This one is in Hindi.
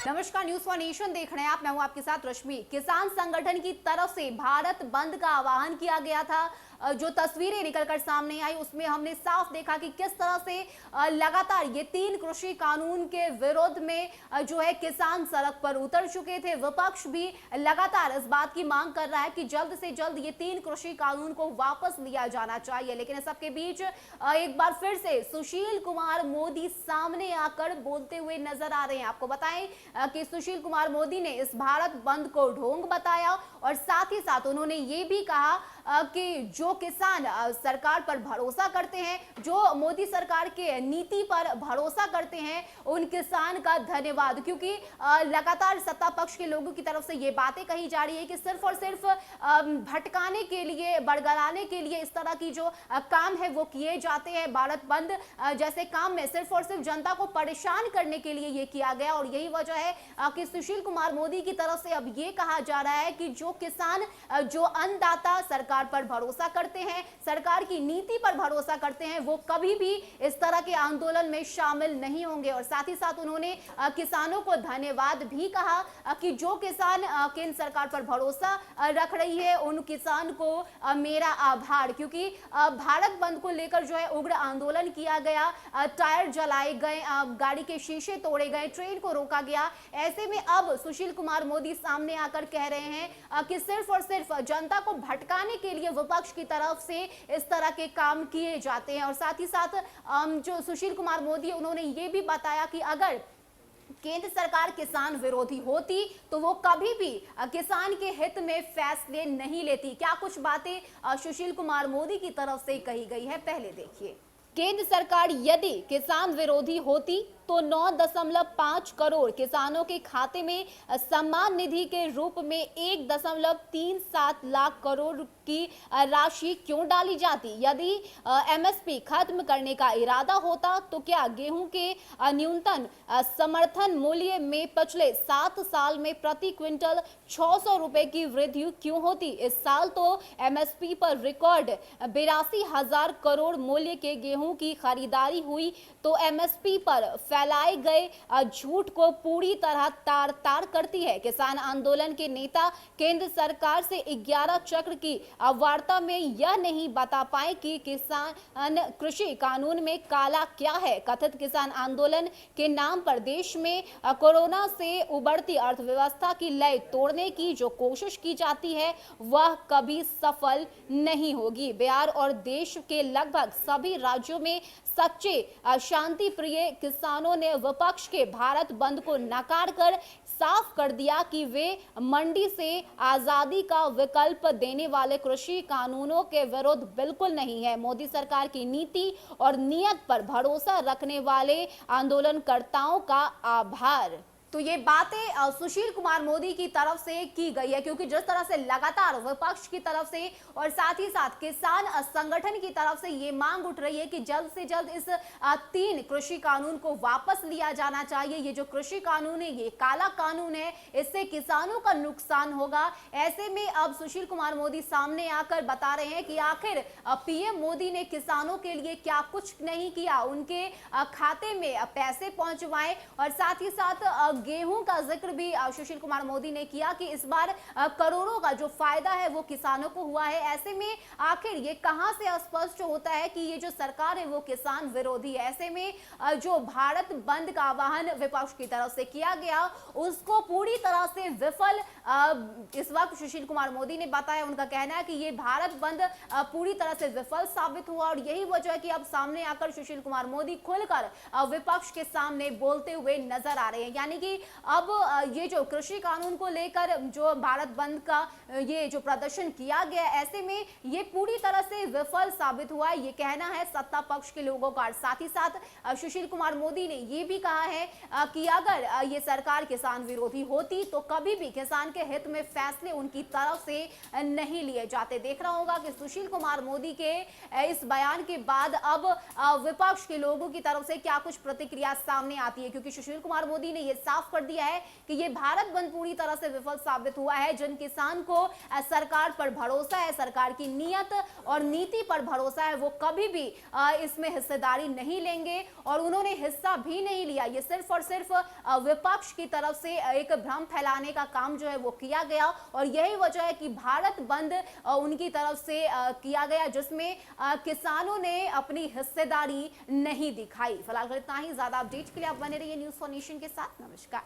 नमस्कार, न्यूज फॉर नेशन देख रहे हैं आप। मैं हूं आपके साथ रश्मि। किसान संगठन की तरफ से भारत बंद का आह्वान किया गया था। जो तस्वीरें निकलकर सामने आई उसमें हमने साफ देखा कि किस तरह से लगातार ये 3 कृषि कानून के विरोध में जो है किसान सड़क पर उतर चुके थे। विपक्ष भी लगातार इस बात की मांग कर रहा है कि जल्द से जल्द ये 3 कृषि कानून को वापस लिया जाना चाहिए। लेकिन इस सबके बीच एक बार फिर से सुशील कुमार मोदी सामने आकर बोलते हुए नजर आ रहे हैं। आपको बताएं कि सुशील कुमार मोदी ने इस भारत बंद को ढोंग बताया और साथ ही साथ उन्होंने ये भी कहा कि जो किसान सरकार पर भरोसा करते हैं, जो मोदी सरकार के नीति पर भरोसा करते हैं, उन किसान का धन्यवाद। क्योंकि लगातार सत्ता पक्ष के लोगों की तरफ से ये बातें कही जा रही है कि सिर्फ और सिर्फ भटकाने के लिए, बड़गड़ाने के लिए इस तरह की जो काम है वो किए जाते हैं। भारत बंद जैसे काम में सिर्फ और सिर्फ जनता को परेशान करने के लिए ये किया गया और यही वजह है कि सुशील कुमार मोदी की तरफ से अब ये कहा जा रहा है कि जो किसान, जो अन्नदाता सरकार पर भरोसा करते हैं, सरकार की नीति पर भरोसा करते हैं, वो कभी भी इस तरह के आंदोलन में शामिल नहीं होंगे। और साथ ही साथ उन्होंने किसानों को धन्यवाद भी कहा कि जो किसान केंद्र सरकार पर भरोसा रख रही है उन किसान को मेरा आभार। क्योंकि भारत बंद को लेकर जो है उग्र आंदोलन किया गया, टायर जलाए गए, गाड़ी के शीशे तोड़े गए, ट्रेन को रोका गया। ऐसे में अब सुशील कुमार मोदी सामने आकर कह रहे हैं कि सिर्फ और सिर्फ जनता को भटकाने के लिए विपक्ष की तरफ से इस तरह के काम किए जाते हैं। और साथ ही साथ जो सुशील कुमार मोदी उन्होंने ये भी बताया कि अगर केंद्र सरकार किसान विरोधी होती तो वो कभी भी किसान के हित में फैसले नहीं लेती। क्या कुछ बातें सुशील कुमार मोदी की तरफ से कही गई है, पहले देखिए। केंद्र सरकार यदि किसान विरोधी होती तो 9.5 करोड़ किसानों के खाते में सम्मान निधि के रूप में 1.37 लाख करोड़ की राशि क्यों डाली जाती। यदि एमएसपी खत्म करने का इरादा होता तो क्या गेहूं के न्यूनतम समर्थन मूल्य में पिछले 7 साल में प्रति क्विंटल 600 रुपए की वृद्धि क्यों होती। इस साल तो एमएसपी पर रिकॉर्ड 82,000 करोड़ मूल्य के गेहूं की खरीदारी हुई। तो एमएसपी पर फैलाए गए झूठ को पूरी तरह तार तार करती है। किसान आंदोलन के नेता केंद्र सरकार से 11 चक्र की वार्ता में यह नहीं बता पाए कि किसान कृषि कानून में काला क्या है। कथित किसान आंदोलन के नाम पर देश में कोरोना से उभरती अर्थव्यवस्था की लय तोड़ने की जो कोशिश की जाती है वह कभी सफल नहीं होगी। बिहार और देश के लगभग सभी राज्यों में सच्चे शांति प्रिय किसानों ने विपक्ष के भारत बंद को नकार कर साफ कर दिया कि वे मंडी से आजादी का विकल्प देने वाले कृषि कानूनों के विरोध बिल्कुल नहीं है। मोदी सरकार की नीति और नियत पर भरोसा रखने वाले आंदोलनकर्ताओं का आभार। तो ये बातें सुशील कुमार मोदी की तरफ से की गई है। क्योंकि जिस तरह से लगातार विपक्ष की तरफ से और साथ ही साथ किसान संगठन की तरफ से ये मांग उठ रही है कि जल्द से जल्द इस 3 कृषि कानून को वापस लिया जाना चाहिए। ये जो कृषि कानून है ये काला कानून है, इससे किसानों का नुकसान होगा। ऐसे में अब सुशील कुमार मोदी सामने आकर बता रहे हैं कि आखिर पीएम मोदी ने किसानों के लिए क्या कुछ नहीं किया, उनके खाते में पैसे पहुंचवाए। और साथ ही साथ गेहूं का जिक्र भी सुशील कुमार मोदी ने किया कि इस बार करोड़ों का जो फायदा है वो किसानों को हुआ है। ऐसे में आखिर ये कहां से स्पष्ट होता है कि ये जो सरकार है वो किसान विरोधी है। ऐसे में जो भारत बंद का आह्वान विपक्ष की तरफ से किया गया उसको पूरी तरह से विफल इस वक्त सुशील कुमार मोदी ने बताया। उनका कहना है कि ये भारत बंद पूरी तरह से विफल साबित हुआ और यही वजह है कि अब सामने आकर सुशील कुमार मोदी खुलकर विपक्ष के सामने बोलते हुए नजर आ रहे हैं। यानी कि अब ये जो कृषि कानून को लेकर जो भारत बंद का ये जो प्रदर्शन किया गया, ऐसे में ये पूरी तरह से विफल साबित हुआ है, ये कहना है सत्ता पक्ष के लोगों का। साथ ही साथ सुशील कुमार मोदी ने ये भी कहा है कि अगर ये सरकार किसान विरोधी होती तो कभी भी किसान के हित में फैसले उनकी तरफ से नहीं लिए जाते। देखना होगा कि सुशील कुमार मोदी के इस बयान के बाद अब विपक्ष के लोगों की तरफ से क्या कुछ प्रतिक्रिया सामने आती है। क्योंकि सुशील कुमार मोदी ने यह साफ कर दिया है कि ये भारत बंद पूरी तरह से विफल साबित हुआ है। जिन किसान को सरकार पर भरोसा है, सरकार की नीयत और नीति पर भरोसा है, वो कभी भी इसमें हिस्सेदारी नहीं लेंगे और उन्होंने हिस्सा भी नहीं लिया। ये सिर्फ और सिर्फ विपक्ष की तरफ से एक भ्रम फैलाने का काम जो है वो किया गया और यही वजह है कि भारत बंद उनकी तरफ से किया गया, जिसमें किसानों ने अपनी हिस्सेदारी नहीं दिखाई। फिलहाल इतना ही। ज्यादा अपडेट के लिए आप बने रहिए न्यूज़ फॉर नेशन के साथ। नमस्कार।